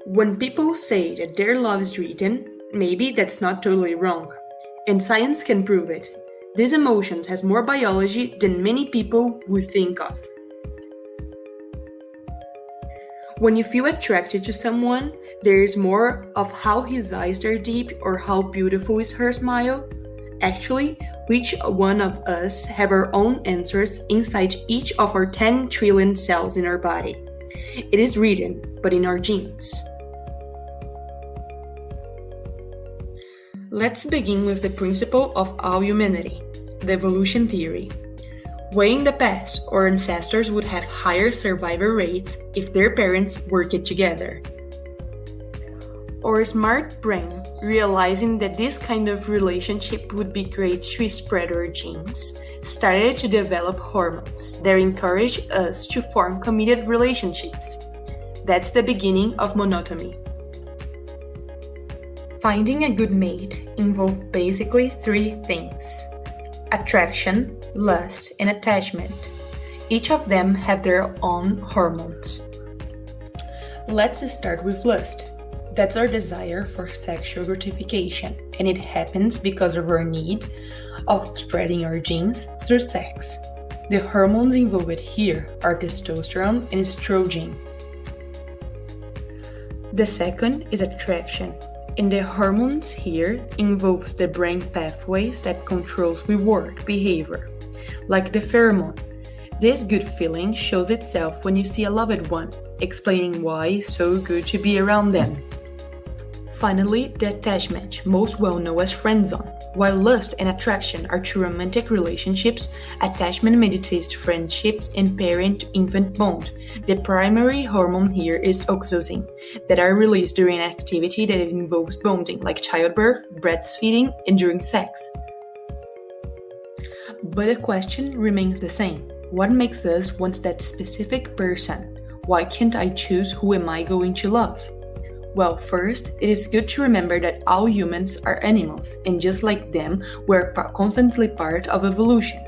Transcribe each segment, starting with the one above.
When people say that their love is written, maybe that's not totally wrong. And science can prove it. These emotions has more biology than many people would think of. When you feel attracted to someone, there is more of how his eyes are deep or how beautiful is her smile. Actually, each one of us have our own answers inside each of our 10 trillion cells in our body. It is written, but in our genes. Let's begin with the principle of all humanity, the evolution theory. Way in the past, our ancestors would have higher survival rates if their parents worked together. Our smart brain, realizing that this kind of relationship would be great to spread our genes, started to develop hormones that encourage us to form committed relationships. That's the beginning of monogamy. Finding a good mate involves basically three things: attraction, lust, and attachment. Each of them have their own hormones. Let's start with lust. That's our desire for sexual gratification, and it happens because of our need of spreading our genes through sex. The hormones involved here are testosterone and estrogen. The second is attraction, and the hormones here involves the brain pathways that controls reward behavior, like the pheromone. This good feeling shows itself when you see a loved one, explaining why it's so good to be around them. Finally, the attachment, most well known as friend zone. While lust and attraction are two romantic relationships, attachment meditates friendships and parent-infant bond. The primary hormone here is oxytocin, that are released during an activity that involves bonding, like childbirth, breastfeeding, and during sex. But the question remains the same. What makes us want that specific person? Why can't I choose who am I going to love? Well, first, it is good to remember that all humans are animals, and just like them, we're constantly part of evolution.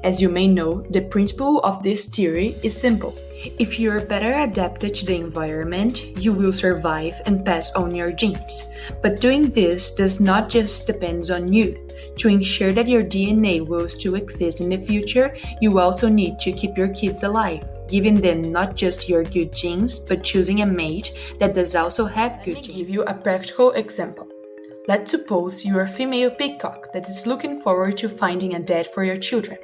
As you may know, the principle of this theory is simple. If you are better adapted to the environment, you will survive and pass on your genes. But doing this does not just depend on you. To ensure that your DNA will still exist in the future, you also need to keep your kids alive, giving them not just your good genes, but choosing a mate that does also have good genes. Let me give you a practical example. Let's suppose you are a female peacock that is looking forward to finding a dad for your children.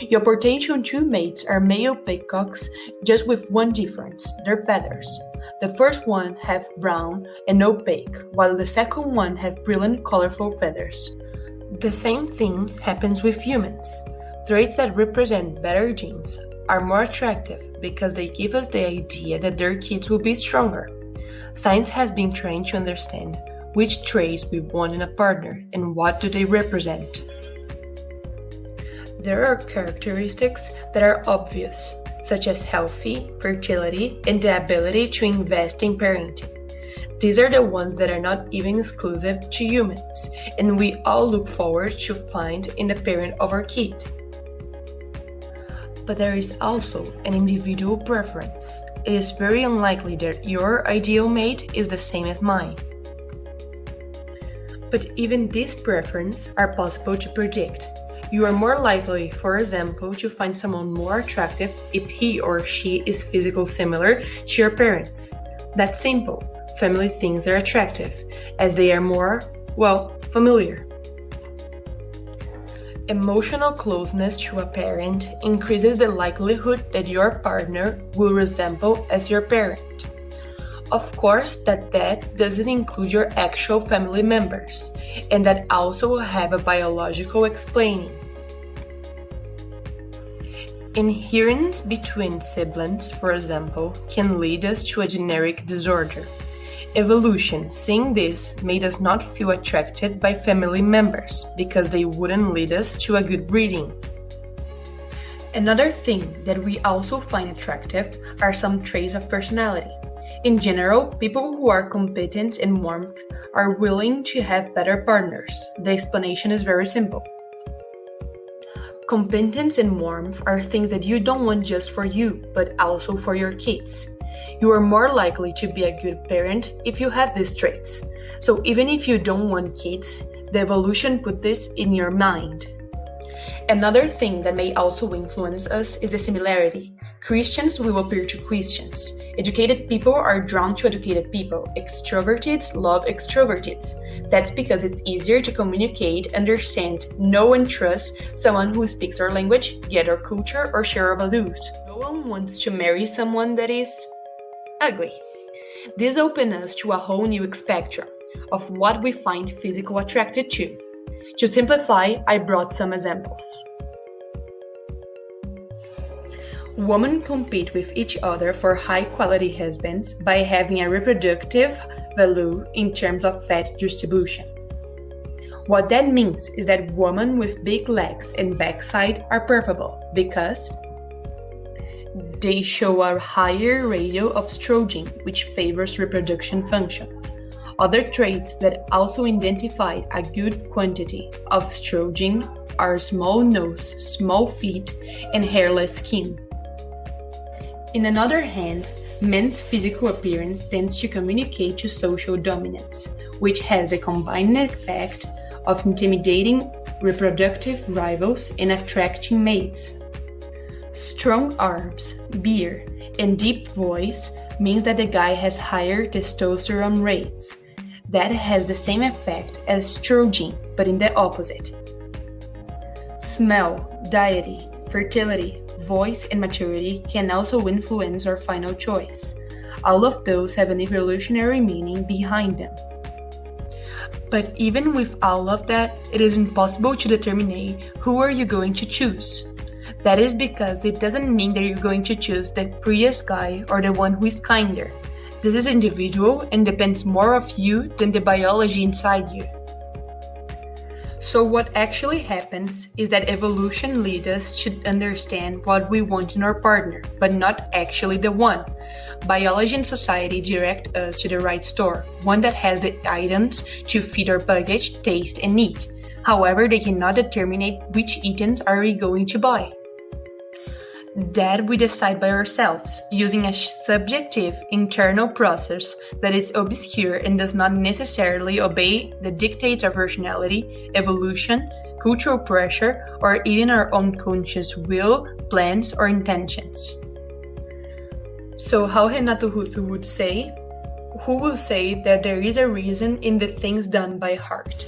Your potential two mates are male peacocks, just with one difference: their feathers. The first one have brown and opaque, while the second one have brilliant colorful feathers. The same thing happens with humans. Traits that represent better genes are more attractive because they give us the idea that their kids will be stronger. Science has been trying to understand which traits we want in a partner and what do they represent. There are characteristics that are obvious, such as healthy, fertility, and the ability to invest in parenting. These are the ones that are not even exclusive to humans, and we all look forward to find in the parent of our kid. But there is also an individual preference. It is very unlikely that your ideal mate is the same as mine. But even these preferences are possible to predict. You are more likely, for example, to find someone more attractive if he or she is physically similar to your parents. That's simple. Family things are attractive, as they are more, familiar. Emotional closeness to a parent increases the likelihood that your partner will resemble as your parent. Of course, that doesn't include your actual family members, and that also have a biological explaining. Inheritance between siblings, for example, can lead us to a genetic disorder. Evolution, seeing this, made us not feel attracted by family members because they wouldn't lead us to a good breeding. Another thing that we also find attractive are some traits of personality. In general, people who are competent and warmth are willing to have better partners. The explanation is very simple. Competence and warmth are things that you don't want just for you, but also for your kids. You are more likely to be a good parent if you have these traits. So even if you don't want kids, the evolution put this in your mind. Another thing that may also influence us is the similarity. Christians will appeal to Christians. Educated people are drawn to educated people. Extroverts love extroverts. That's because it's easier to communicate, understand, know and trust someone who speaks our language, get our culture, or share our values. No one wants to marry someone that is ugly. This opens us to a whole new spectrum of what we find physical attracted to. To simplify, I brought some examples. Women compete with each other for high-quality husbands by having a reproductive value in terms of fat distribution. What that means is that women with big legs and backside are preferable because they show a higher ratio of estrogen, which favors reproduction function. Other traits that also identify a good quantity of estrogen are small nose, small feet, and hairless skin. On the other hand, men's physical appearance tends to communicate to social dominance, which has the combined effect of intimidating reproductive rivals and attracting mates. Strong arms, beard, and deep voice means that the guy has higher testosterone rates. That has the same effect as estrogen, but in the opposite. Smell, deity, fertility, voice, and maturity can also influence our final choice. All of those have an evolutionary meaning behind them. But even with all of that, it is impossible to determine who are you going to choose. That is because it doesn't mean that you're going to choose the prettiest guy or the one who is kinder. This is individual and depends more of you than the biology inside you. So what actually happens is that evolution leads us to understand what we want in our partner, but not actually the one. Biology and society direct us to the right store, one that has the items to fit our budget, taste, and need. However, they cannot determine which items are we going to buy. That we decide by ourselves, using a subjective internal process that is obscure and does not necessarily obey the dictates of rationality, evolution, cultural pressure, or even our own conscious will, plans, or intentions. So how Renato Russo would say, who will say that there is a reason in the things done by heart?